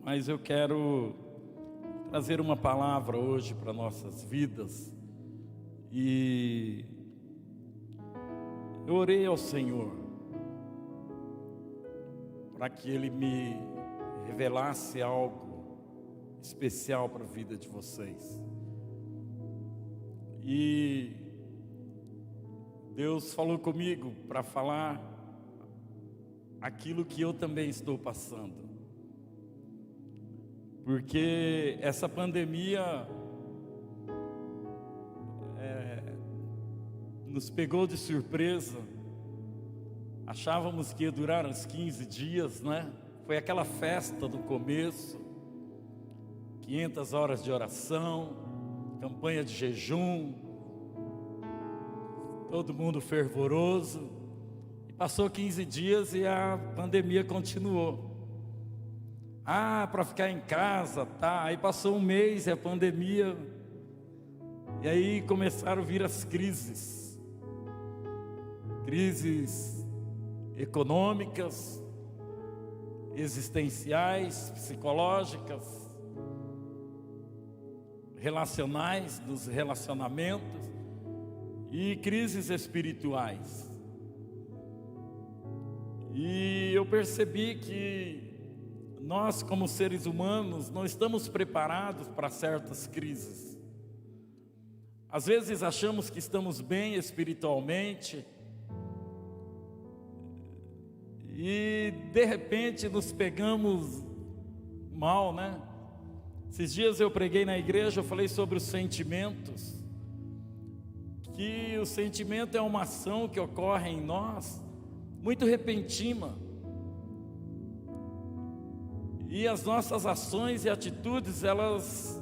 Mas eu quero trazer uma palavra hoje para nossas vidas. E eu orei ao Senhor para que Ele me revelasse algo especial para a vida de vocês. E Deus falou comigo para falar aquilo que eu também estou passando. Porque essa pandemia nos pegou de surpresa. Achávamos que ia durar uns 15 dias, né? Foi aquela festa do começo, 500 horas de oração, campanha de jejum, todo mundo fervoroso. E passou 15 dias e a pandemia continuou. Para ficar em casa, tá? Aí passou um mês e a pandemia. E aí começaram a vir as crises. Crises econômicas, existenciais, psicológicas, relacionais, dos relacionamentos e crises espirituais. E eu percebi que nós, como seres humanos, não estamos preparados para certas crises. Às vezes achamos que estamos bem espiritualmente e de repente nos pegamos mal, né? Esses dias eu preguei na igreja, eu falei sobre os sentimentos, que o sentimento é uma ação que ocorre em nós, muito repentina. E as nossas ações e atitudes, elas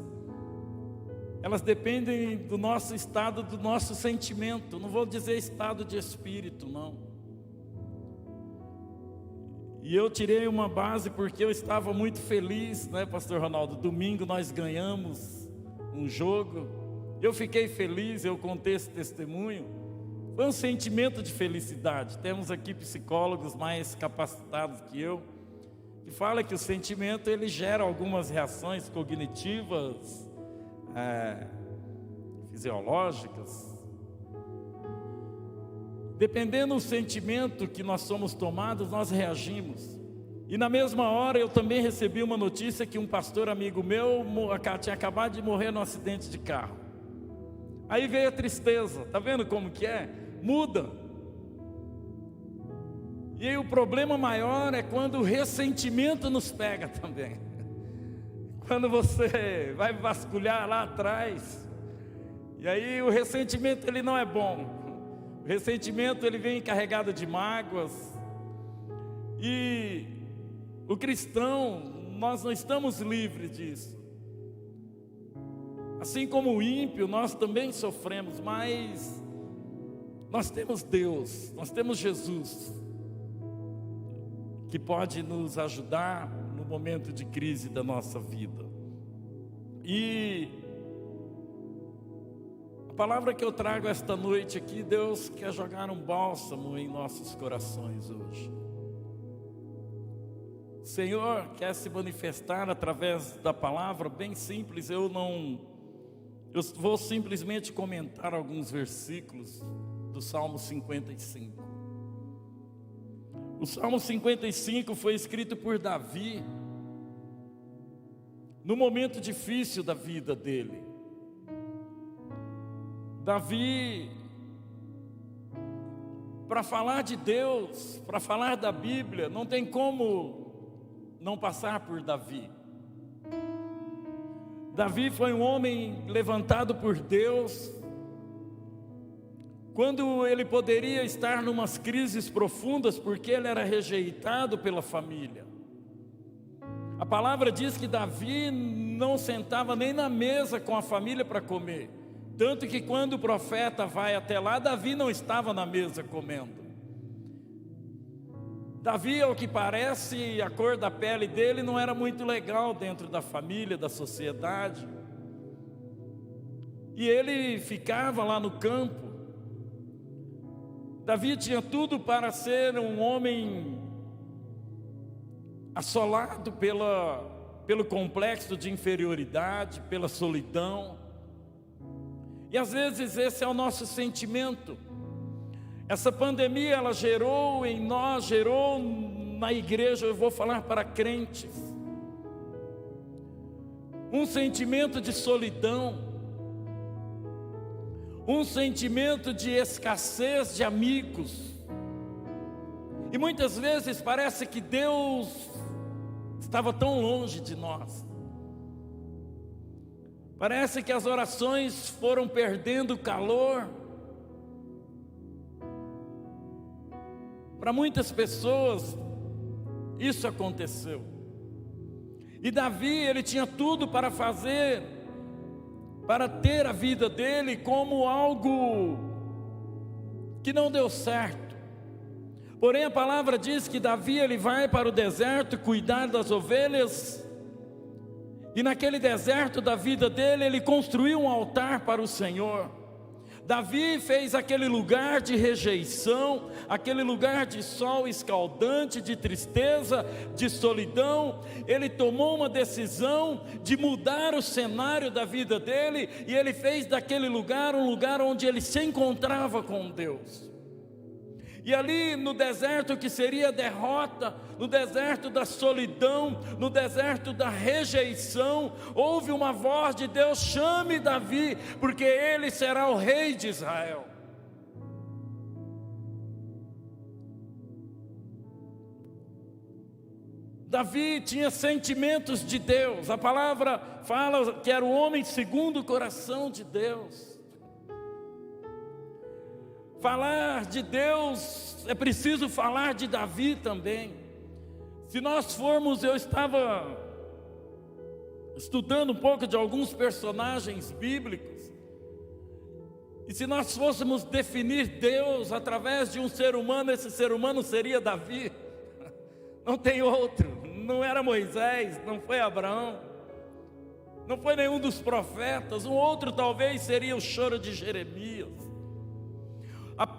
dependem do nosso estado, do nosso sentimento. Não vou dizer estado de espírito, não. E eu tirei uma base porque eu estava muito feliz, né, pastor Ronaldo? Domingo nós ganhamos um jogo. Eu fiquei feliz, eu contei esse testemunho. Foi um sentimento de felicidade. Temos aqui psicólogos mais capacitados que eu, que fala que o sentimento ele gera algumas reações cognitivas, fisiológicas. Dependendo do sentimento que nós somos tomados, nós reagimos. E na mesma hora eu também recebi uma notícia que um pastor amigo meu tinha acabado de morrer num acidente de carro. Aí veio a tristeza, tá vendo como que é? Muda. E aí o problema maior é quando o ressentimento nos pega também. Quando você vai vasculhar lá atrás, e aí o ressentimento ele não é bom. O ressentimento ele vem carregado de mágoas. E o cristão, nós não estamos livres disso. Assim como o ímpio, nós também sofremos, mas nós temos Deus, nós temos Jesus, que pode nos ajudar no momento de crise da nossa vida. E a palavra que eu trago esta noite aqui, Deus quer jogar um bálsamo em nossos corações hoje. O Senhor quer se manifestar através da palavra, bem simples. Eu vou simplesmente comentar alguns versículos do Salmo 55. O Salmo 55 foi escrito por Davi no momento difícil da vida dele. Davi, para falar de Deus, para falar da Bíblia, não tem como não passar por Davi. Davi foi um homem levantado por Deus, quando ele poderia estar numas crises profundas, porque ele era rejeitado pela família. A palavra diz que Davi não sentava nem na mesa com a família para comer, tanto que quando o profeta vai até lá, Davi não estava na mesa comendo. Davi, ao que parece, a cor da pele dele não era muito legal dentro da família, da sociedade. E ele ficava lá no campo. Davi tinha tudo para ser um homem assolado pelo complexo de inferioridade, pela solidão. E às vezes esse é o nosso sentimento. Essa pandemia, ela gerou em nós, gerou na igreja, eu vou falar para crentes, um sentimento de solidão, um sentimento de escassez de amigos. E muitas vezes parece que Deus estava tão longe de nós. Parece que as orações foram perdendo calor. Para muitas pessoas, isso aconteceu. E Davi, ele tinha tudo para fazer, para ter a vida dele como algo que não deu certo. Porém a palavra diz que Davi, ele vai para o deserto cuidar das ovelhas. E naquele deserto da vida dele, ele construiu um altar para o Senhor. Davi fez aquele lugar de rejeição, aquele lugar de sol escaldante, de tristeza, de solidão. Ele tomou uma decisão de mudar o cenário da vida dele, e ele fez daquele lugar um lugar onde ele se encontrava com Deus. E ali no deserto que seria a derrota, no deserto da solidão, no deserto da rejeição, houve uma voz de Deus: chame Davi, porque ele será o rei de Israel. Davi tinha sentimentos de Deus. A palavra fala que era o homem segundo o coração de Deus. Falar de Deus, é preciso falar de Davi também. Se nós formos, eu estava estudando um pouco de alguns personagens bíblicos, e se nós fôssemos definir Deus através de um ser humano, esse ser humano seria Davi. Não tem outro. Não era Moisés, não foi Abraão, não foi nenhum dos profetas. Um outro talvez seria o choro de Jeremias.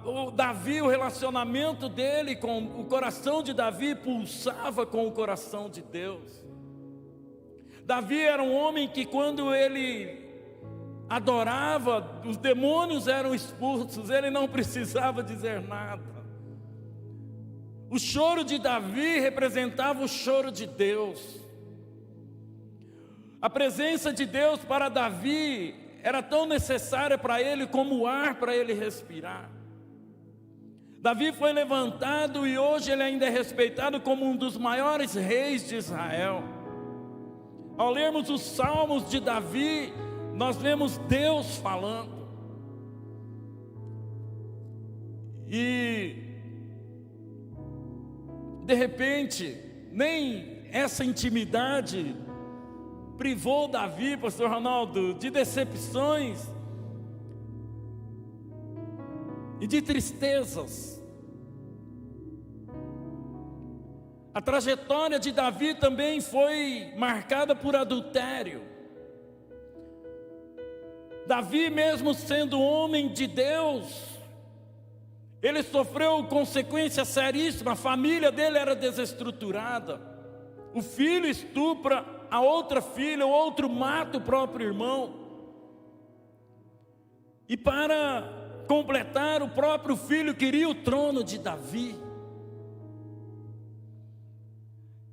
O Davi, o relacionamento dele com o coração de Davi pulsava com o coração de Deus. Davi era um homem que, quando ele adorava, os demônios eram expulsos, ele não precisava dizer nada. O choro de Davi representava o choro de Deus. A presença de Deus para Davi era tão necessária para ele como o ar para ele respirar. Davi foi levantado e hoje ele ainda é respeitado como um dos maiores reis de Israel. Ao lermos os salmos de Davi, nós vemos Deus falando. E de repente, nem essa intimidade privou Davi, pastor Ronaldo, de decepções e de tristezas. A trajetória de Davi também foi marcada por adultério. Davi, mesmo sendo homem de Deus, ele sofreu consequências seríssimas. A família dele era desestruturada. O filho estupra a outra filha, o outro mata o próprio irmão. E para completar, o próprio filho queria o trono de Davi.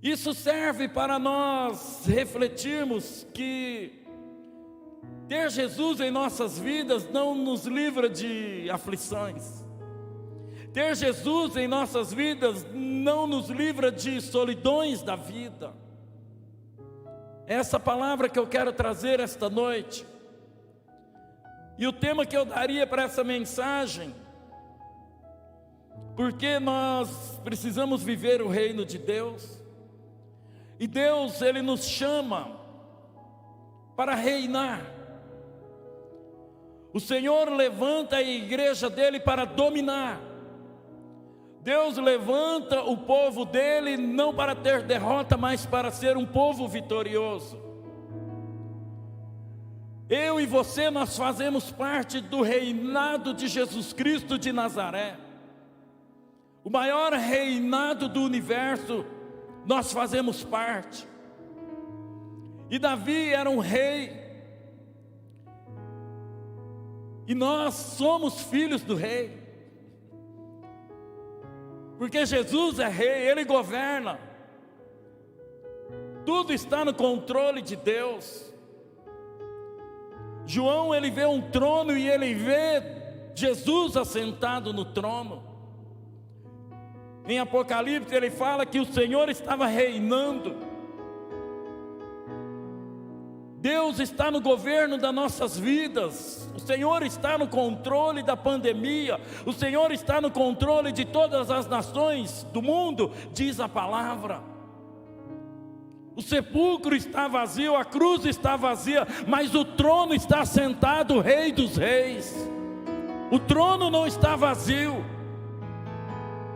Isso serve para nós refletirmos que ter Jesus em nossas vidas não nos livra de aflições. Ter Jesus em nossas vidas não nos livra de solidões da vida. Essa palavra que eu quero trazer esta noite. E o tema que eu daria para essa mensagem: porque nós precisamos viver o reino de Deus. E Deus, Ele nos chama para reinar. O Senhor levanta a igreja dEle para dominar. Deus levanta o povo dEle não para ter derrota, mas para ser um povo vitorioso. Eu e você, nós fazemos parte do reinado de Jesus Cristo de Nazaré. O maior reinado do universo nós fazemos parte. E Davi era um rei, e nós somos filhos do rei, porque Jesus é rei, Ele governa, tudo está no controle de Deus. João, ele vê um trono e ele vê Jesus assentado no trono. Em Apocalipse ele fala que o Senhor estava reinando. Deus está no governo das nossas vidas. O Senhor está no controle da pandemia. O Senhor está no controle de todas as nações do mundo, diz a palavra. O sepulcro está vazio, a cruz está vazia, mas o trono está sentado o Rei dos Reis. O trono não está vazio,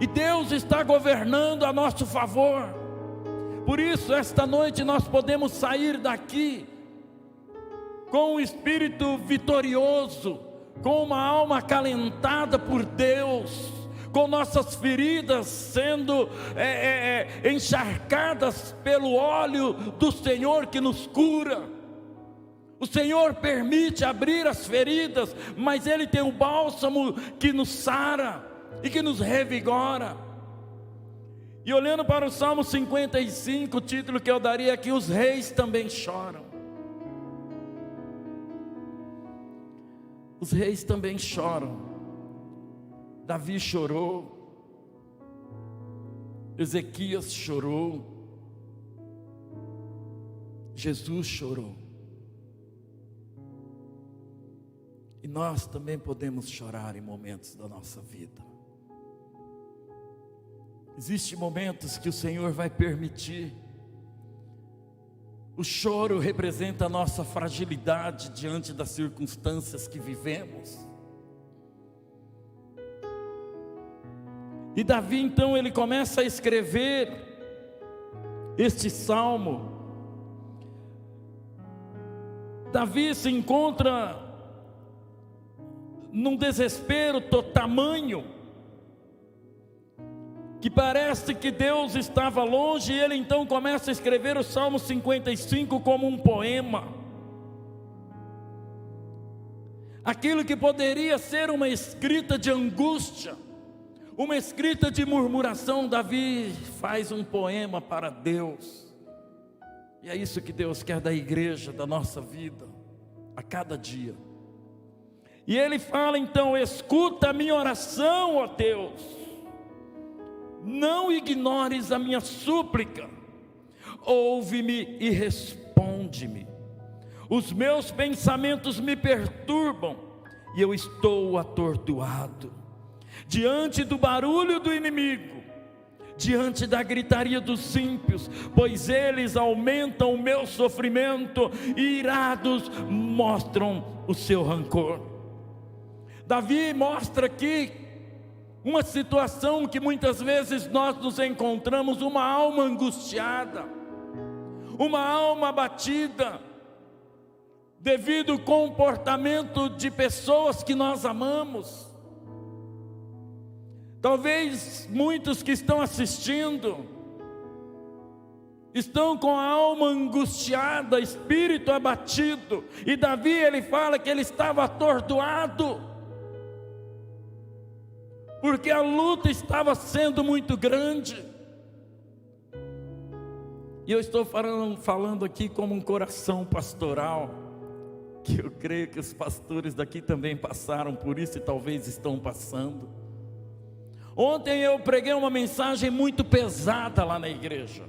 e Deus está governando a nosso favor. Por isso, esta noite nós podemos sair daqui com um espírito vitorioso, com uma alma acalentada por Deus, com nossas feridas sendo encharcadas pelo óleo do Senhor que nos cura. O Senhor permite abrir as feridas, mas Ele tem o bálsamo que nos sara e que nos revigora. E olhando para o Salmo 55, o título que eu daria aqui: os reis também choram. Os reis também choram. Davi chorou, Ezequias chorou, Jesus chorou. E nós também podemos chorar em momentos da nossa vida. Existem momentos que o Senhor vai permitir. O choro representa a nossa fragilidade diante das circunstâncias que vivemos. E Davi então ele começa a escrever este salmo. Davi se encontra num desespero tamanho, que parece que Deus estava longe, e ele então começa a escrever o Salmo 55 como um poema. Aquilo que poderia ser uma escrita de angústia, uma escrita de murmuração, Davi faz um poema para Deus. E é isso que Deus quer da igreja, da nossa vida, a cada dia. E ele fala então: escuta a minha oração, ó Deus, não ignores a minha súplica, ouve-me e responde-me. Os meus pensamentos me perturbam e eu estou atordoado diante do barulho do inimigo, diante da gritaria dos ímpios, pois eles aumentam o meu sofrimento e irados mostram o seu rancor. Davi mostra aqui uma situação que muitas vezes nós nos encontramos, uma alma angustiada, uma alma abatida, devido ao comportamento de pessoas que nós amamos. Talvez muitos que estão assistindo estão com a alma angustiada, espírito abatido, e Davi ele fala que ele estava atordoado, porque a luta estava sendo muito grande. E eu estou falando aqui como um coração pastoral, que eu creio que os pastores daqui também passaram por isso e talvez estão passando. Ontem eu preguei uma mensagem muito pesada lá na igreja,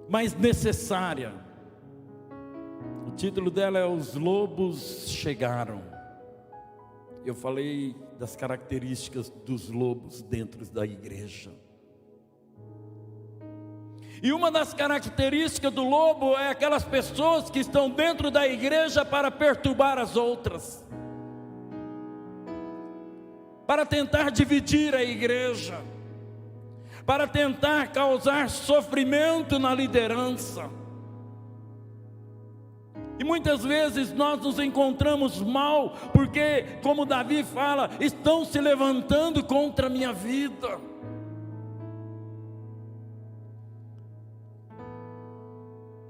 mas necessária. O título dela é Os Lobos Chegaram. Eu falei das características dos lobos dentro da igreja. E uma das características do lobo é aquelas pessoas que estão dentro da igreja para perturbar as outras, para tentar dividir a igreja, para tentar causar sofrimento na liderança. E muitas vezes nós nos encontramos mal, porque, como Davi fala, estão se levantando contra a minha vida.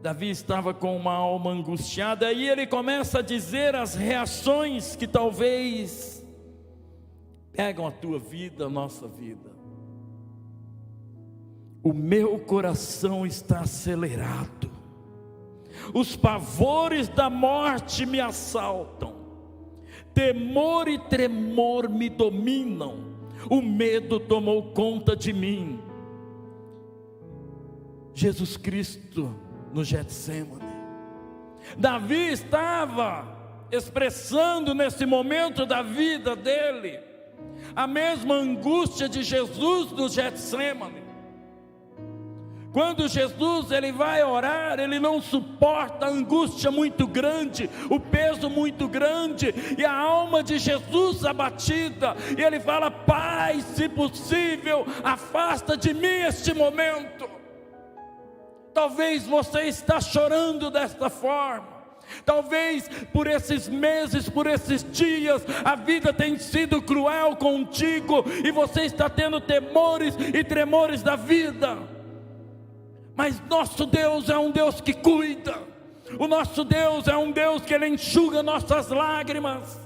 Davi estava com uma alma angustiada, e ele começa a dizer as reações que talvez pegam a tua vida, a nossa vida. O meu coração está acelerado, os pavores da morte me assaltam, temor e tremor me dominam, o medo tomou conta de mim. Jesus Cristo no Getsemane, Davi estava expressando nesse momento da vida dele a mesma angústia de Jesus no Getsemane. Quando Jesus ele vai orar, ele não suporta a angústia muito grande, o peso muito grande, e a alma de Jesus abatida, e ele fala: Pai, se possível, afasta de mim este momento. Talvez você está chorando desta forma, talvez por esses meses, por esses dias, a vida tem sido cruel contigo, e você está tendo temores e tremores da vida. Mas nosso Deus é um Deus que cuida, o nosso Deus é um Deus que Ele enxuga nossas lágrimas.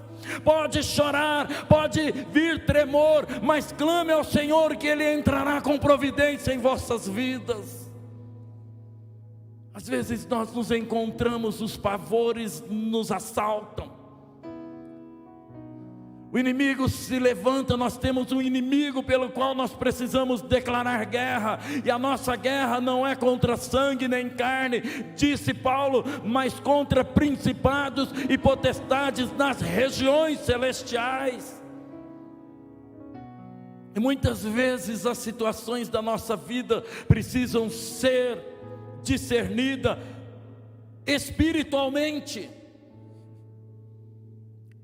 Pode chorar, pode vir tremor, mas clame ao Senhor que Ele entrará com providência em vossas vidas. Às vezes nós nos encontramos, os pavores nos assaltam, o inimigo se levanta, nós temos um inimigo pelo qual nós precisamos declarar guerra, e a nossa guerra não é contra sangue nem carne, disse Paulo, mas contra principados e potestades nas regiões celestiais. E muitas vezes as situações da nossa vida precisam ser discernida espiritualmente.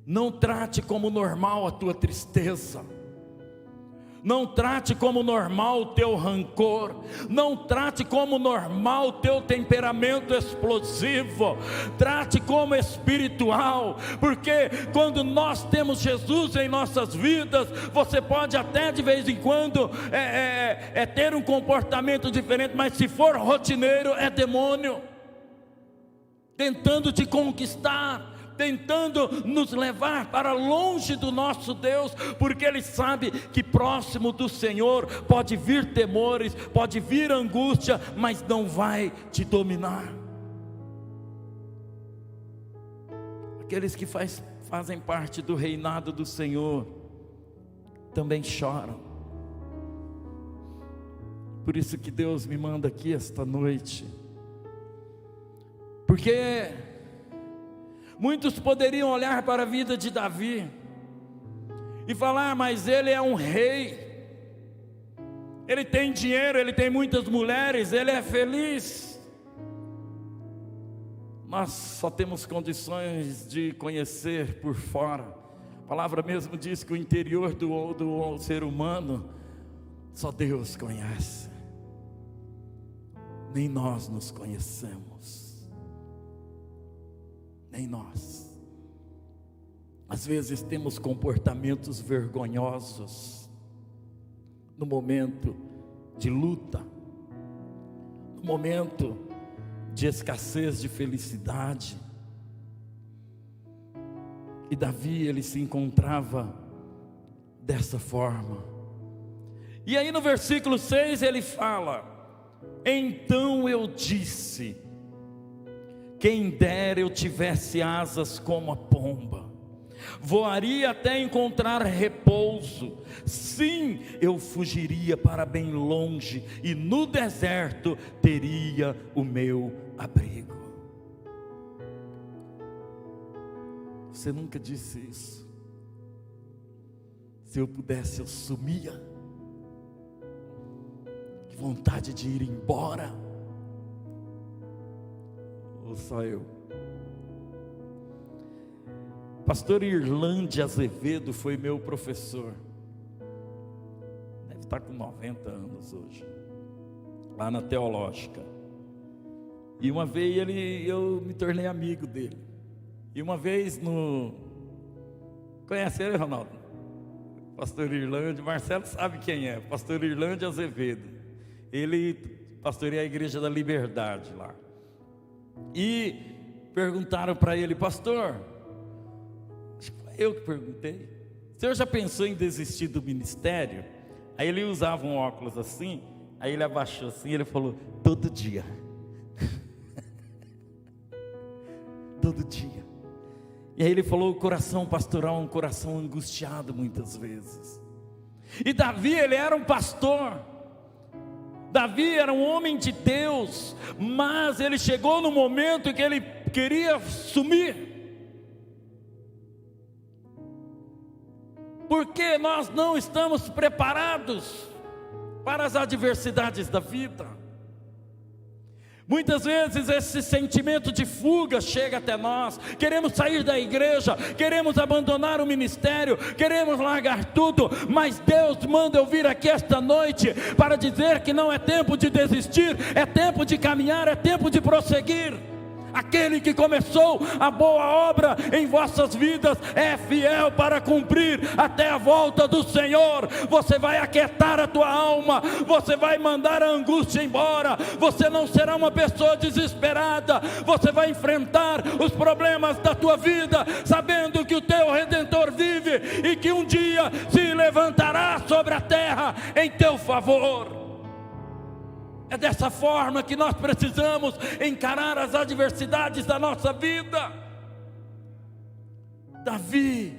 Não trate como normal a tua tristeza, não trate como normal o teu rancor, não trate como normal o teu temperamento explosivo, trate como espiritual, porque quando nós temos Jesus em nossas vidas, você pode até de vez em quando ter um comportamento diferente, mas se for rotineiro, é demônio tentando te conquistar, tentando nos levar para longe do nosso Deus, porque Ele sabe que próximo do Senhor pode vir temores, pode vir angústia, mas não vai te dominar. Aqueles que fazem parte do reinado do Senhor também choram. Por isso que Deus me manda aqui esta noite, porque muitos poderiam olhar para a vida de Davi e falar: mas ele é um rei, ele tem dinheiro, ele tem muitas mulheres, ele é feliz. Nós só temos condições de conhecer por fora. A palavra mesmo diz que o interior do ser humano só Deus conhece. Nem nós nos conhecemos, nem nós. Às vezes temos comportamentos vergonhosos no momento de luta, no momento de escassez de felicidade. E Davi, ele se encontrava dessa forma. E aí no versículo 6 ele fala: então eu disse, quem dera eu tivesse asas como a pomba, voaria até encontrar repouso. Sim, eu fugiria para bem longe, e no deserto teria o meu abrigo. Você nunca disse isso? Se eu pudesse, eu sumia. Que vontade de ir embora. Ou só eu? Pastor Irlande Azevedo foi meu professor. Deve estar com 90 anos hoje, lá na Teológica. E uma vez eu me tornei amigo dele. E uma vez conhece ele, Ronaldo? Pastor Irlande, Marcelo sabe quem é, Pastor Irlande Azevedo. Ele pastoreia a Igreja da Liberdade lá. E perguntaram para ele: pastor, acho que foi eu que perguntei, o senhor já pensou em desistir do ministério? Aí ele usava um óculos assim, aí ele abaixou assim, ele falou: todo dia. Todo dia. E aí ele falou: o coração pastoral é um coração angustiado muitas vezes. E Davi, ele era um pastor, Davi era um homem de Deus, mas ele chegou no momento em que ele queria sumir, porque nós não estamos preparados para as adversidades da vida. Muitas vezes esse sentimento de fuga chega até nós, queremos sair da igreja, queremos abandonar o ministério, queremos largar tudo, mas Deus manda eu vir aqui esta noite para dizer que não é tempo de desistir, é tempo de caminhar, é tempo de prosseguir. Aquele que começou a boa obra em vossas vidas é fiel para cumprir até a volta do Senhor. Você vai aquietar a tua alma, você vai mandar a angústia embora, você não será uma pessoa desesperada, você vai enfrentar os problemas da tua vida, sabendo que o teu Redentor vive e que um dia se levantará sobre a terra em teu favor. É dessa forma que nós precisamos encarar as adversidades da nossa vida. Davi,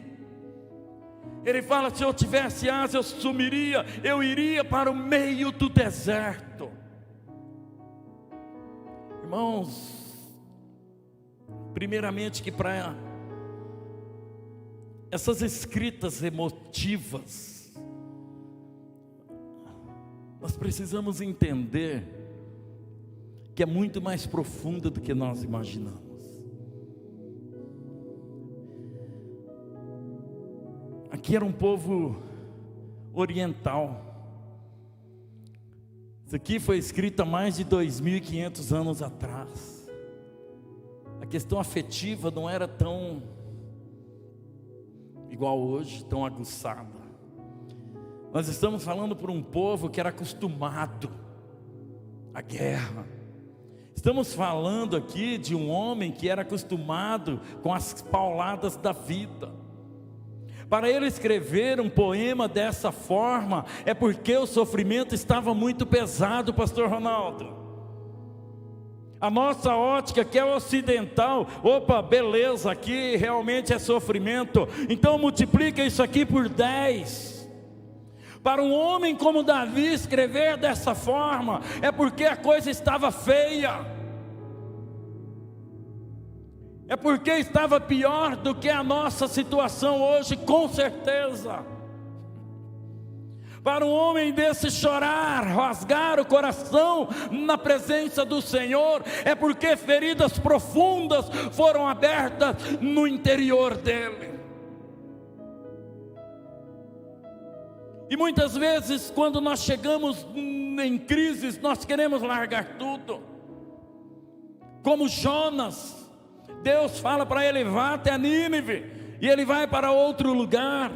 ele fala: se eu tivesse asa eu sumiria, eu iria para o meio do deserto. Irmãos, primeiramente que para essas escritas emotivas, nós precisamos entender que é muito mais profunda do que nós imaginamos. Aqui era um povo oriental. Isso aqui foi escrito há mais de 2.500 anos atrás. A questão afetiva não era tão igual hoje, tão aguçada. Nós estamos falando por um povo que era acostumado à guerra. Estamos falando aqui de um homem que era acostumado com as pauladas da vida. Para ele escrever um poema dessa forma, é porque o sofrimento estava muito pesado, pastor Ronaldo. A nossa ótica que é ocidental, opa, beleza, aqui realmente é sofrimento, então multiplica isso aqui por 10. Para um homem como Davi escrever dessa forma, é porque a coisa estava feia, é porque estava pior do que a nossa situação hoje, com certeza. Para um homem desse chorar, rasgar o coração na presença do Senhor, é porque feridas profundas foram abertas no interior dele. E muitas vezes, quando nós chegamos em crises, nós queremos largar tudo. Como Jonas, Deus fala para ele: vá até Nínive, e ele vai para outro lugar.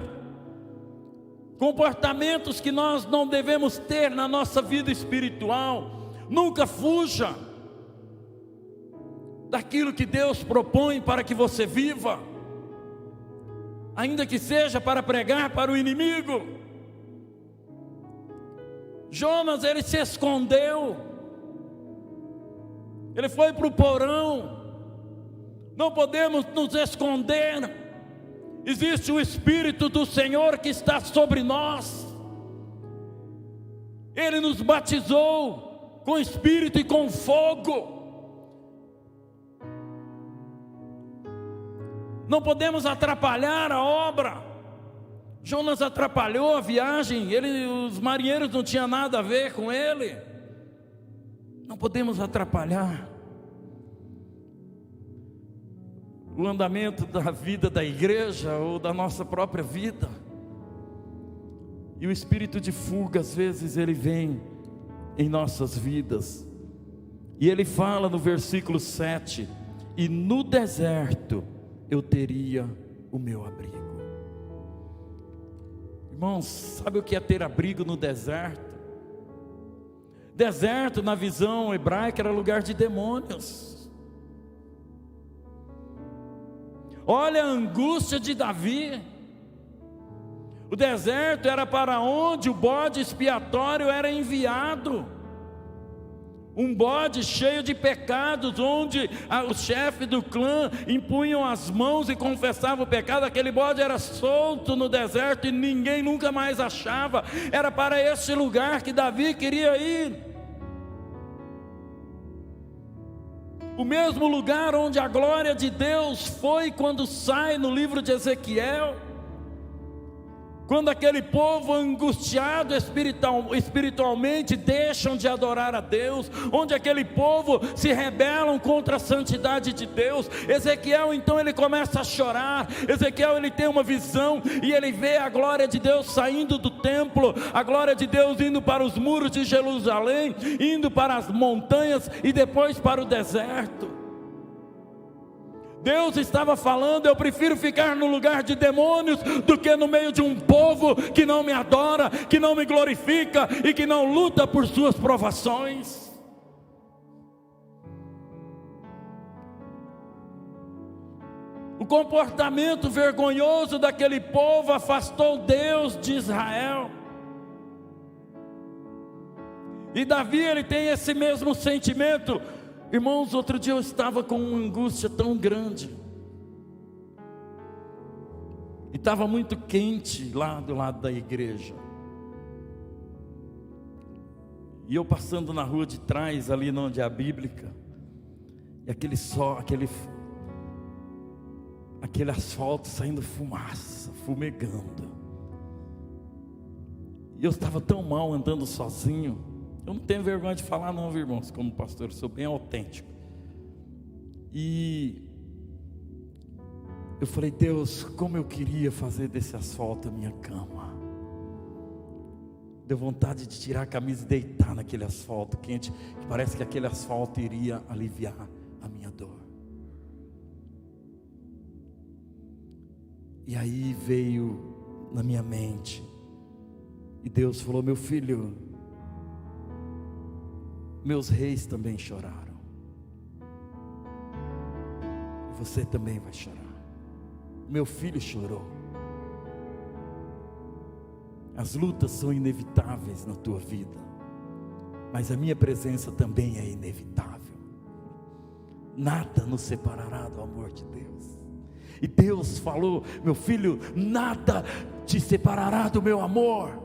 Comportamentos que nós não devemos ter na nossa vida espiritual. Nunca fuja daquilo que Deus propõe para que você viva, ainda que seja para pregar para o inimigo. Jonas, ele se escondeu, ele foi para o porão. Não podemos nos esconder, existe o Espírito do Senhor que está sobre nós. Ele nos batizou com Espírito e com fogo. Não podemos atrapalhar a obra. Jonas atrapalhou a viagem, os marinheiros não tinham nada a ver com ele. Não podemos atrapalhar o andamento da vida da igreja ou da nossa própria vida. E o espírito de fuga, às vezes, ele vem em nossas vidas. E ele fala no versículo 7: e no deserto eu teria o meu abrigo. Irmãos, sabe o que é ter abrigo no deserto? Deserto, na visão hebraica, era lugar de demônios. Olha a angústia de Davi. O deserto era para onde o bode expiatório era enviado. Um bode cheio de pecados, onde o chefe do clã impunham as mãos e confessava o pecado. Aquele bode era solto no deserto e ninguém nunca mais achava. Era para esse lugar que Davi queria ir. O mesmo lugar onde a glória de Deus foi quando sai no livro de Ezequiel. Quando aquele povo angustiado espiritualmente deixam de adorar a Deus, onde aquele povo se rebelam contra a santidade de Deus, Ezequiel então ele começa a chorar. Ezequiel ele tem uma visão e ele vê a glória de Deus saindo do templo, a glória de Deus indo para os muros de Jerusalém, indo para as montanhas e depois para o deserto. Deus estava falando: eu prefiro ficar no lugar de demônios do que no meio de um povo que não me adora, que não me glorifica e que não luta por suas provações. O comportamento vergonhoso daquele povo afastou Deus de Israel. E Davi ele tem esse mesmo sentimento. Irmãos, outro dia eu estava com uma angústia tão grande, e estava muito quente lá do lado da igreja, e eu passando na rua de trás, ali onde é a Bíblica, e aquele sol, aquele asfalto saindo fumaça, fumegando, e eu estava tão mal andando sozinho. Eu não tenho vergonha de falar não, irmãos, como pastor, eu sou bem autêntico. E eu falei: Deus, como eu queria fazer desse asfalto a minha cama. Deu vontade de tirar a camisa e deitar naquele asfalto quente, que parece que aquele asfalto iria aliviar a minha dor. E aí veio na minha mente, e Deus falou: meu filho, meus reis também choraram, e você também vai chorar. Meu filho chorou. As lutas são inevitáveis na tua vida, mas a minha presença também é inevitável. Nada nos separará do amor de Deus. E Deus falou: meu filho, nada te separará do meu amor.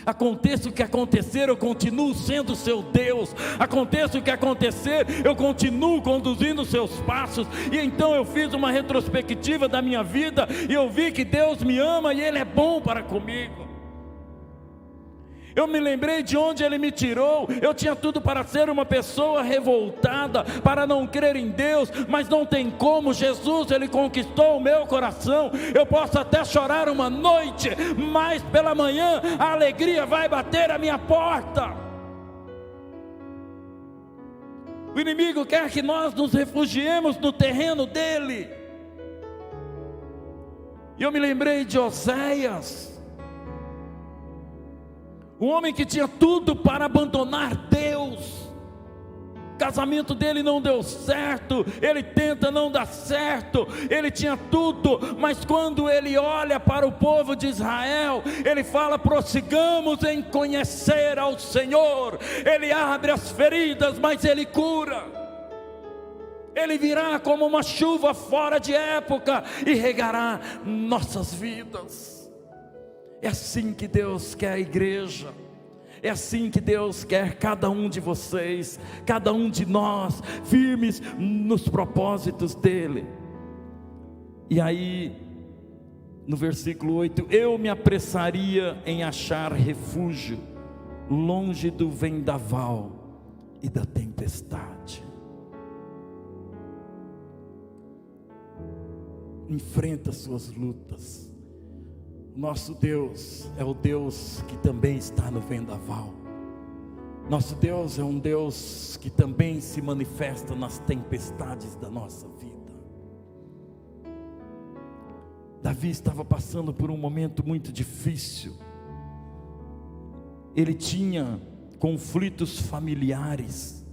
Aconteça o que acontecer, eu continuo sendo seu Deus. Aconteça o que acontecer, eu continuo conduzindo os seus passos. E então eu fiz uma retrospectiva da minha vida, e eu vi que Deus me ama e Ele é bom para comigo. Eu me lembrei de onde Ele me tirou. Eu tinha tudo para ser uma pessoa revoltada, para não crer em Deus, mas não tem como. Jesus, Ele conquistou o meu coração. Eu posso até chorar uma noite, mas pela manhã a alegria vai bater à minha porta. O inimigo quer que nós nos refugiemos no terreno dele. E eu me lembrei de Oséias, um homem que tinha tudo para abandonar Deus. O casamento dele não deu certo, ele tenta, não dá certo, ele tinha tudo, mas quando ele olha para o povo de Israel, ele fala: prossigamos em conhecer ao Senhor. Ele abre as feridas, mas Ele cura. Ele virá como uma chuva fora de época e regará nossas vidas. É assim que Deus quer a igreja. É assim que Deus quer cada um de vocês, cada um de nós, firmes nos propósitos dEle. E aí, no versículo 8: eu me apressaria em achar refúgio, longe do vendaval e da tempestade. Enfrenta suas lutas. Nosso Deus é o Deus que também está no vendaval. Nosso Deus é um Deus que também se manifesta nas tempestades da nossa vida. Davi estava passando por um momento muito difícil. Ele tinha conflitos familiares.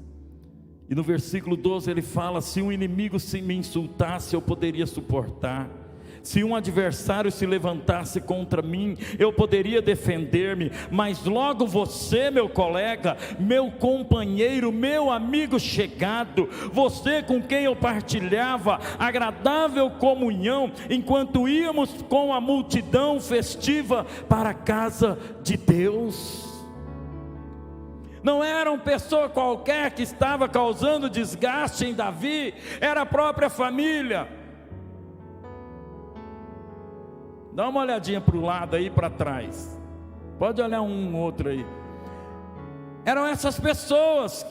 E no versículo 12 ele fala: se um inimigo se me insultasse, eu poderia suportar. Se um adversário se levantasse contra mim, eu poderia defender-me. Mas logo você, meu colega, meu companheiro, meu amigo chegado, você com quem eu partilhava agradável comunhão, enquanto íamos com a multidão festiva para a casa de Deus. Não era uma pessoa qualquer que estava causando desgaste em Davi, era a própria família. Dá uma olhadinha para o lado aí, para trás. Pode olhar um outro aí. Eram essas pessoas,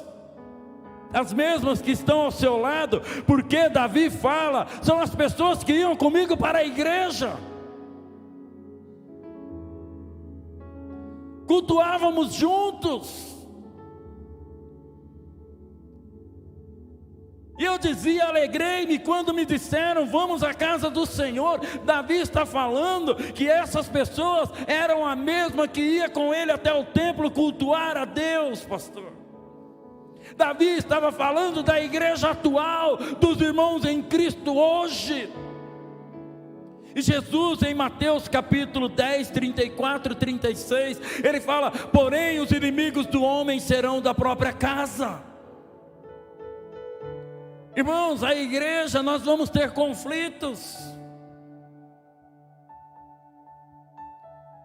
as mesmas que estão ao seu lado, porque Davi fala, são as pessoas que iam comigo para a igreja. Cultuávamos juntos. E eu dizia, alegrei-me quando me disseram, vamos à casa do Senhor. Davi está falando que essas pessoas eram a mesma que ia com ele até o templo cultuar a Deus, pastor. Davi estava falando da igreja atual, dos irmãos em Cristo hoje. E Jesus em Mateus capítulo 10, 34 e 36, ele fala, porém os inimigos do homem serão da própria casa. Irmãos, a igreja, nós vamos ter conflitos.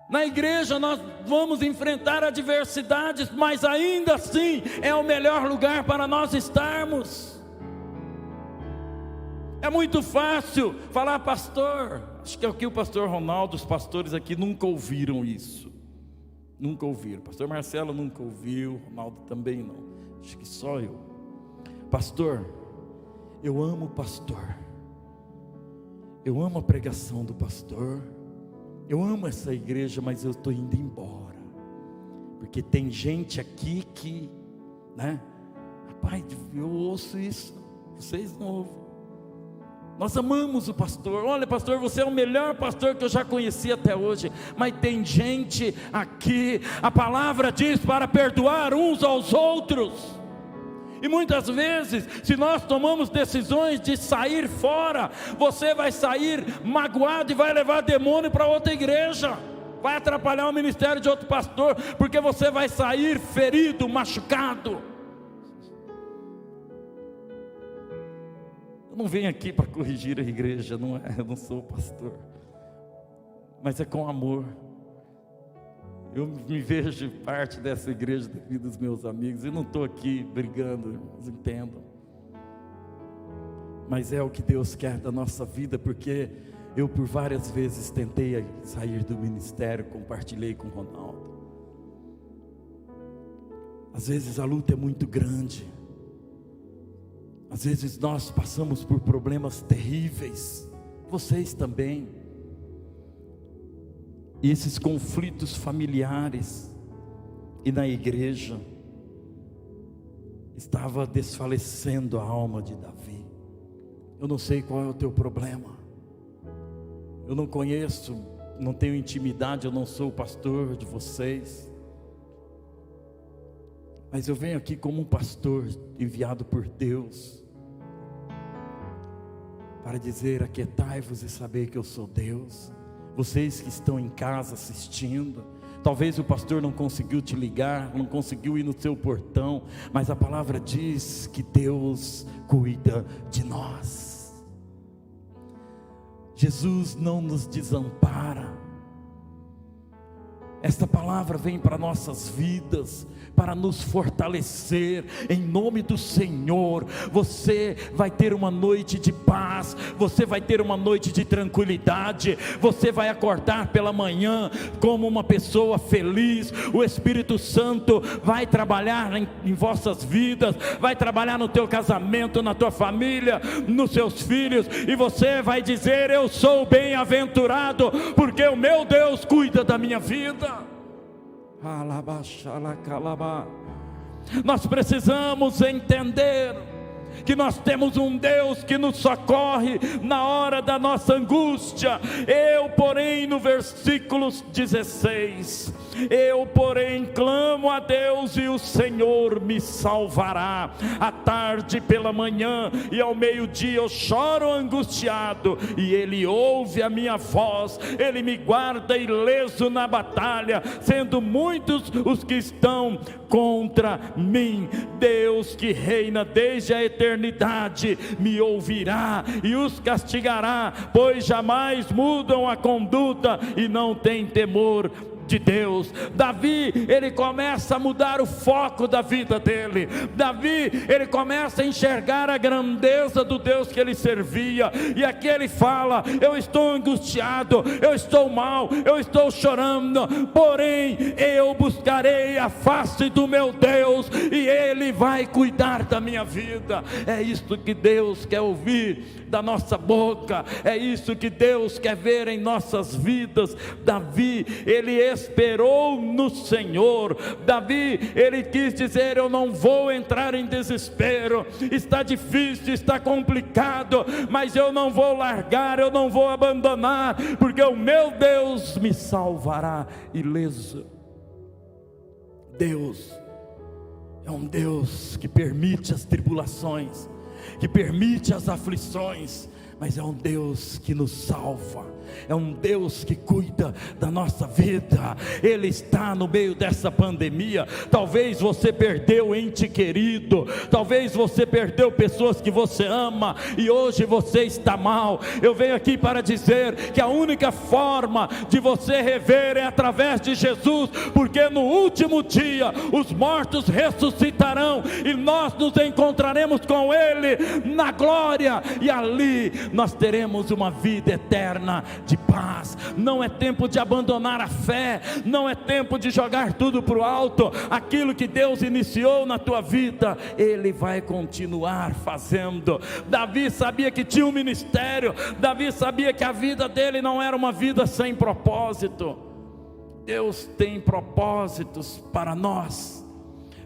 Na igreja nós vamos enfrentar adversidades, mas ainda assim é o melhor lugar para nós estarmos. É muito fácil falar, pastor, acho que é o que o pastor Ronaldo, os pastores aqui nunca ouviram isso. Nunca ouviram. Pastor Marcelo nunca ouviu, Ronaldo também não. Acho que só eu. Pastor, eu amo o pastor, eu amo a pregação do pastor, eu amo essa igreja, mas eu estou indo embora, porque tem gente aqui que, rapaz, eu ouço isso, vocês não ouvem. Nós amamos o pastor, olha pastor, você é o melhor pastor que eu já conheci até hoje, mas tem gente aqui, a palavra diz para perdoar uns aos outros. E muitas vezes, se nós tomamos decisões de sair fora, você vai sair magoado e vai levar demônio para outra igreja, vai atrapalhar o ministério de outro pastor, porque você vai sair ferido, machucado. Eu não venho aqui para corrigir a igreja, não é, eu não sou pastor, mas é com amor. Eu me vejo parte dessa igreja devido aos meus amigos, e não estou aqui brigando, irmãos, entendam. Mas é o que Deus quer da nossa vida, porque eu por várias vezes tentei sair do ministério, compartilhei com o Ronaldo. Às vezes a luta é muito grande, às vezes nós passamos por problemas terríveis, vocês também. E esses conflitos familiares, e na igreja, estava desfalecendo a alma de Davi. Eu não sei qual é o teu problema, eu não conheço, não tenho intimidade, eu não sou o pastor de vocês, mas eu venho aqui como um pastor enviado por Deus, para dizer, aquietai-vos e saber que eu sou Deus. Vocês que estão em casa assistindo, talvez o pastor não conseguiu te ligar, não conseguiu ir no seu portão, mas a palavra diz que Deus cuida de nós. Jesus não nos desampara. Esta palavra vem para nossas vidas, para nos fortalecer, em nome do Senhor. Você vai ter uma noite de paz, você vai ter uma noite de tranquilidade, você vai acordar pela manhã como uma pessoa feliz. O Espírito Santo vai trabalhar em vossas vidas, vai trabalhar no teu casamento, na tua família, nos seus filhos, e você vai dizer, eu sou bem-aventurado, porque o meu Deus cuida da minha vida. Nós precisamos entender que nós temos um Deus que nos socorre na hora da nossa angústia. Eu, porém, no versículo 16, Eu, porém, clamo a Deus e o Senhor me salvará. À tarde pela manhã e ao meio-dia eu choro angustiado, e Ele ouve a minha voz. Ele me guarda ileso na batalha, sendo muitos os que estão contra mim. Deus, que reina desde a eternidade, me ouvirá e os castigará, pois jamais mudam a conduta e não têm temor de Deus. Davi, ele começa a mudar o foco da vida dele. Davi, ele começa a enxergar a grandeza do Deus que ele servia, e aqui ele fala: eu estou angustiado, eu estou mal, eu estou chorando, porém eu buscarei a face do meu Deus, e Ele vai cuidar da minha vida. É isso que Deus quer ouvir da nossa boca, é isso que Deus quer ver em nossas vidas. Davi, ele esperou no Senhor. Davi, ele quis dizer: eu não vou entrar em desespero, está difícil, está complicado, mas eu não vou largar, eu não vou abandonar, porque o meu Deus me salvará ileso. Deus é um Deus que permite as tribulações, que permite as aflições, mas é um Deus que nos salva, é um Deus que cuida da nossa vida. Ele está no meio dessa pandemia. Talvez você perdeu ente querido, talvez você perdeu pessoas que você ama, e hoje você está mal. Eu venho aqui para dizer que a única forma de você rever é através de Jesus, porque no último dia os mortos ressuscitarão, e nós nos encontraremos com Ele na glória, e ali nós teremos uma vida eterna de paz. Não é tempo de abandonar a fé, não é tempo de jogar tudo para o alto. Aquilo que Deus iniciou na tua vida, Ele vai continuar fazendo. Davi sabia que tinha um ministério, Davi sabia que a vida dele não era uma vida sem propósito. Deus tem propósitos para nós.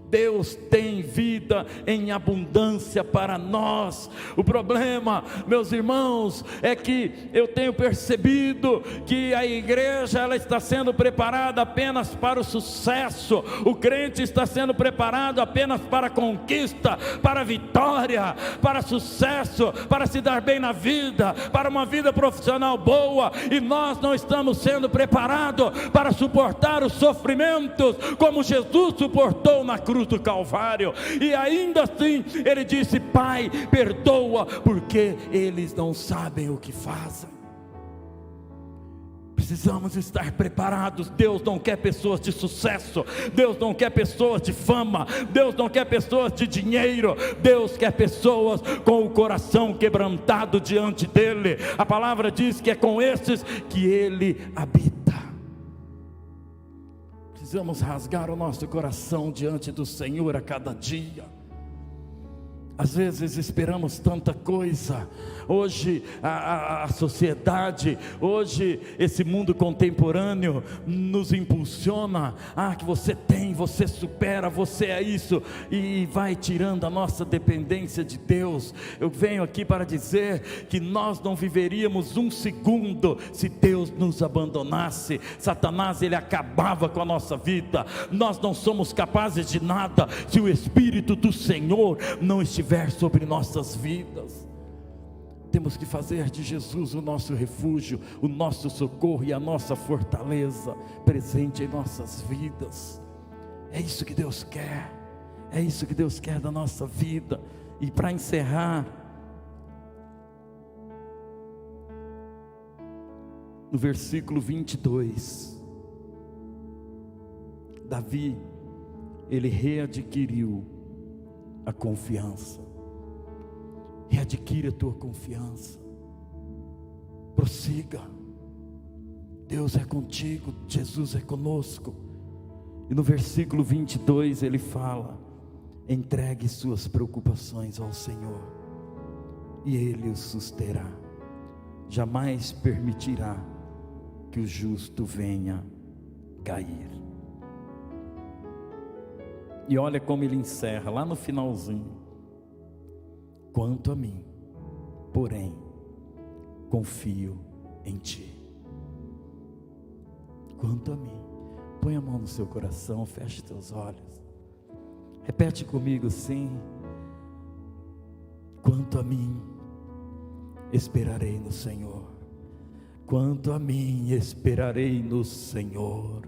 Deus tem vida em abundância para nós. O problema, meus irmãos, é que eu tenho percebido que a igreja, ela está sendo preparada apenas para o sucesso. O crente está sendo preparado apenas para a conquista, para a vitória, para sucesso, para se dar bem na vida, para uma vida profissional boa, e nós não estamos sendo preparados para suportar os sofrimentos como Jesus suportou na cruz do Calvário. E ainda assim ele disse: Pai, perdoa, porque eles não sabem o que fazem. Precisamos estar preparados. Deus não quer pessoas de sucesso, Deus não quer pessoas de fama, Deus não quer pessoas de dinheiro, Deus quer pessoas com o coração quebrantado diante dEle. A palavra diz que é com esses que Ele habita. Precisamos rasgar o nosso coração diante do Senhor a cada dia. Às vezes esperamos tanta coisa. Hoje a sociedade, hoje esse mundo contemporâneo nos impulsiona: que você tem, você supera, você é isso, e vai tirando a nossa dependência de Deus. Eu venho aqui para dizer que nós não viveríamos um segundo se Deus nos abandonasse. Satanás, ele acabava com a nossa vida. Nós não somos capazes de nada se o Espírito do Senhor não estiver sobre nossas vidas. Temos que fazer de Jesus o nosso refúgio, o nosso socorro e a nossa fortaleza presente em nossas vidas. É isso que Deus quer, é isso que Deus quer da nossa vida. E para encerrar, no versículo 22, Davi, ele readquiriu a confiança. Readquire a tua confiança, prossiga. Deus é contigo, Jesus é conosco. E no versículo 22 ele fala: entregue suas preocupações ao Senhor, e Ele os susterá. Jamais permitirá que o justo venha cair. E olha como ele encerra lá no finalzinho: quanto a mim, porém, confio em Ti. Quanto a mim, Põe a mão no seu coração, feche teus olhos. Repete comigo assim: quanto a mim, esperarei no Senhor. Quanto a mim, esperarei no Senhor.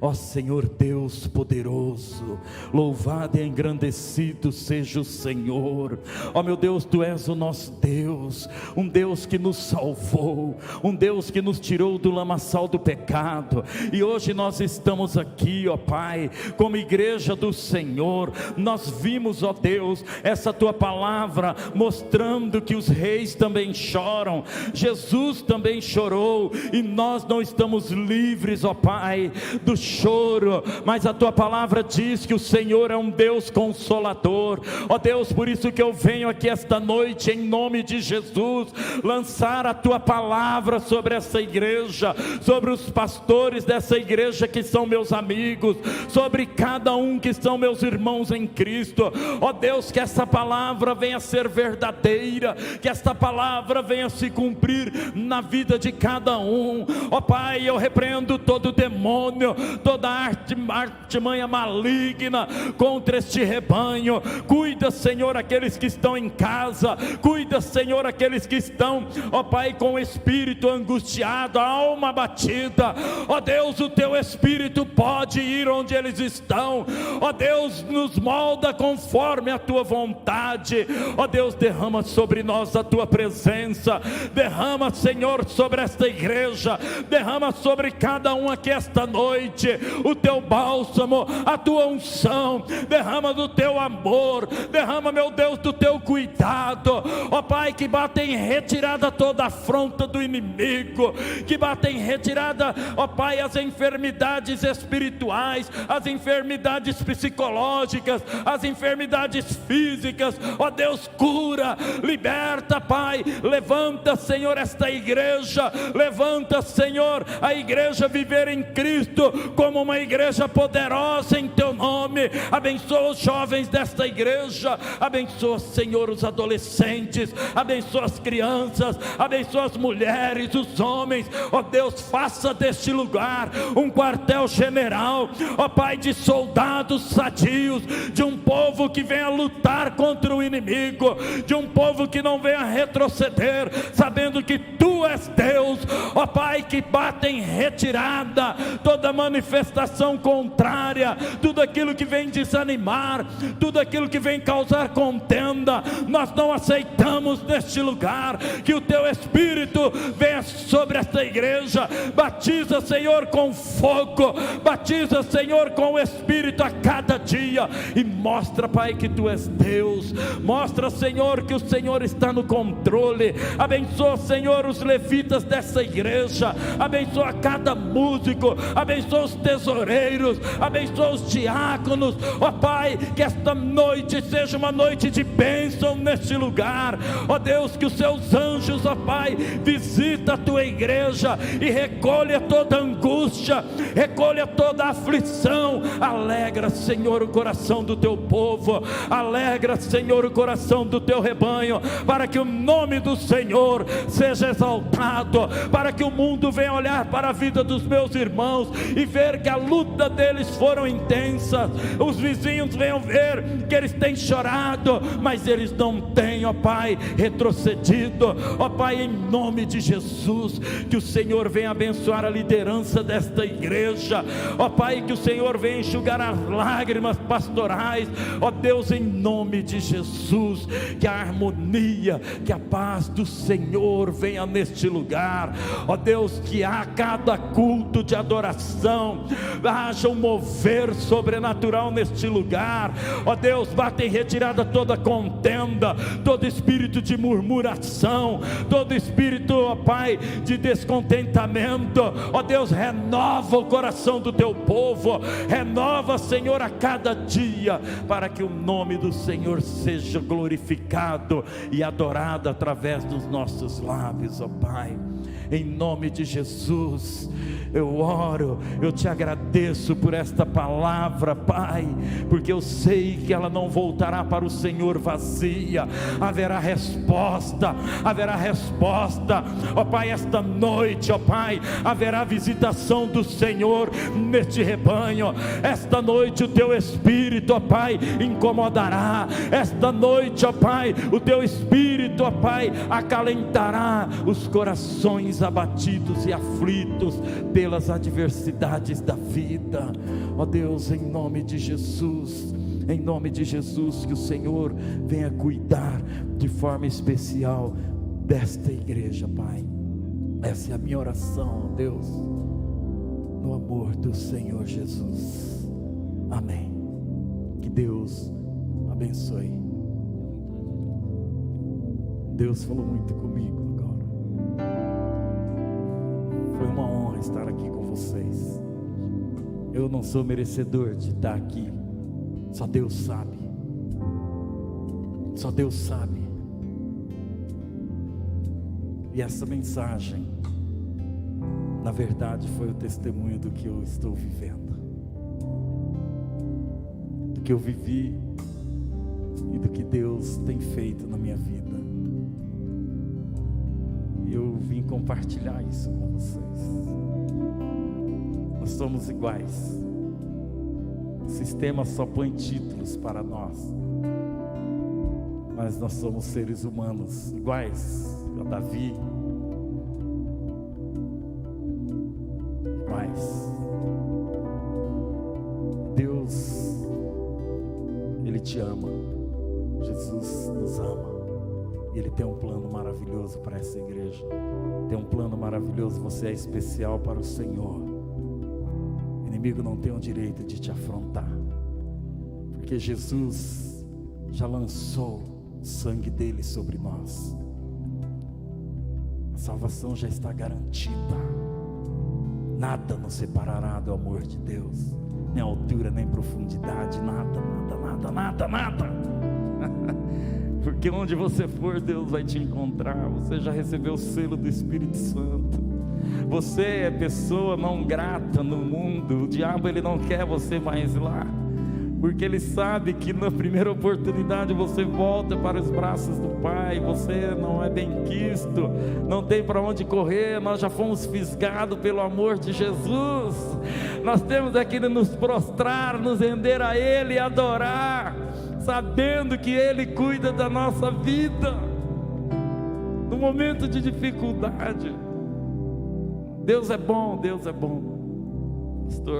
Ó Senhor Deus poderoso, louvado e engrandecido seja o Senhor. Ó meu Deus, Tu és o nosso Deus, um Deus que nos salvou, um Deus que nos tirou do lamaçal do pecado, e hoje nós estamos aqui, ó Pai, como igreja do Senhor. Nós vimos, ó Deus, essa Tua palavra mostrando que os reis também choram, Jesus também chorou, e nós não estamos livres, ó Pai, do choro, mas a Tua palavra diz que o Senhor é um Deus consolador. Ó Deus, por isso que eu venho aqui esta noite, em nome de Jesus, lançar a Tua palavra sobre essa igreja, sobre os pastores dessa igreja que são meus amigos, sobre cada um que são meus irmãos em Cristo. Ó Deus, que essa palavra venha ser verdadeira, que esta palavra venha se cumprir na vida de cada um. Ó Pai, eu repreendo todo demônio, toda artimanha maligna contra este rebanho. Cuida, Senhor, aqueles que estão em casa, cuida, Senhor, aqueles que estão, ó Pai, com o espírito angustiado, a alma abatida. Ó Deus, o Teu Espírito pode ir onde eles estão. Ó Deus, nos molda conforme a Tua vontade. Ó Deus, derrama sobre nós a Tua presença, derrama, Senhor, sobre esta igreja, derrama sobre cada um aqui esta noite o Teu bálsamo, a Tua unção, derrama do Teu amor, derrama, meu Deus, do Teu cuidado. Ó Pai, que bata em retirada toda a afronta do inimigo, que bata em retirada, ó Pai, as enfermidades espirituais, as enfermidades psicológicas, as enfermidades físicas. Ó Deus, cura, liberta, Pai. Levanta, Senhor, esta igreja, levanta, Senhor, a igreja Viver em Cristo como uma igreja poderosa em Teu nome. Abençoa os jovens desta igreja, abençoa, Senhor, os adolescentes, abençoa as crianças, abençoa as mulheres, os homens. Ó Deus, faça deste lugar um quartel general, ó Pai, de soldados sadios, de um povo que venha lutar contra o inimigo, de um povo que não venha retroceder, sabendo que Tu és Deus. Ó Pai, que bata em retirada toda manifestação contrária, tudo aquilo que vem desanimar, tudo aquilo que vem causar contenda, nós não aceitamos neste lugar. Que o Teu Espírito venha sobre esta igreja, batiza, Senhor, com fogo, batiza, Senhor, com o Espírito a cada dia, e mostra, Pai, que Tu és Deus. Mostra, Senhor, que o Senhor está no controle. Abençoa, Senhor, os levitas dessa igreja, abençoa cada músico, abençoa os tesoureiros, abençoa os diáconos. Ó Pai, que esta noite seja uma noite de bênção neste lugar. Ó Deus, que os Seus anjos, ó Pai, visita a Tua igreja e recolha toda angústia, recolha toda aflição. Alegra, Senhor, o coração do Teu povo, alegra, Senhor, o coração do Teu rebanho, para que o nome do Senhor seja exaltado, para que o mundo venha olhar para a vida dos meus irmãos e ver que a luta deles foram intensas. Os vizinhos venham ver que eles têm chorado, mas eles não têm, ó Pai, retrocedido. Ó Pai, em nome de Jesus, que o Senhor venha abençoar a liderança desta igreja. Ó Pai, que o Senhor venha enxugar as lágrimas pastorais. Ó Deus, em nome de Jesus, que a harmonia, que a paz do Senhor venha neste lugar. Ó Deus, que a cada culto de adoração haja um mover sobrenatural neste lugar. Ó Deus, bate em retirada toda contenda, todo espírito de murmuração, todo espírito, ó Pai, de descontentamento. Ó Deus, renova o coração do Teu povo, renova, Senhor, a cada dia, para que o nome do Senhor seja glorificado e adorado através dos nossos lábios, ó Pai. Em nome de Jesus, eu oro, eu te agradeço por esta palavra, Pai, porque eu sei que ela não voltará para o Senhor vazia. Haverá resposta, ó Pai, esta noite, ó Pai, haverá visitação do Senhor neste rebanho. Esta noite o teu Espírito, ó Pai, incomodará. Esta noite, ó Pai, o teu Espírito, ó Pai, acalentará os corações abatidos e aflitos pelas adversidades da vida. Ó Deus, em nome de Jesus, que o Senhor venha cuidar de forma especial desta igreja, Pai. Essa é a minha oração, ó Deus, no amor do Senhor Jesus. Amém. Que Deus abençoe. Deus falou muito comigo agora. Foi uma honra estar aqui com vocês. Eu não sou merecedor de estar aqui. Só Deus sabe. Só Deus sabe. E essa mensagem, na verdade, foi o testemunho do que eu estou vivendo, do que eu vivi e do que Deus tem feito na minha vida. E eu vim compartilhar isso com vocês. Nós somos iguais. O sistema só põe títulos para nós, mas nós somos seres humanos iguais a Davi, iguais. Deus, Ele te ama. Jesus nos ama. E Ele tem um plano maravilhoso para essa igreja. Tem um plano maravilhoso. Você é especial para o Senhor. O inimigo não tem o direito de te afrontar, porque Jesus já lançou o sangue dele sobre nós. A salvação já está garantida. Nada nos separará do amor de Deus, nem altura, nem profundidade, nada. Porque onde você for, Deus vai te encontrar. Você já recebeu o selo do Espírito Santo. Você é pessoa não grata no mundo. O diabo, ele não quer você mais lá, porque ele sabe que na primeira oportunidade você volta para os braços do Pai. Você não é benquisto, não tem para onde correr. Nós já fomos fisgados pelo amor de Jesus. Nós temos aqui de nos prostrar, nos render a Ele e adorar, sabendo que Ele cuida da nossa vida no momento de dificuldade. Deus é bom, Deus é bom. Pastor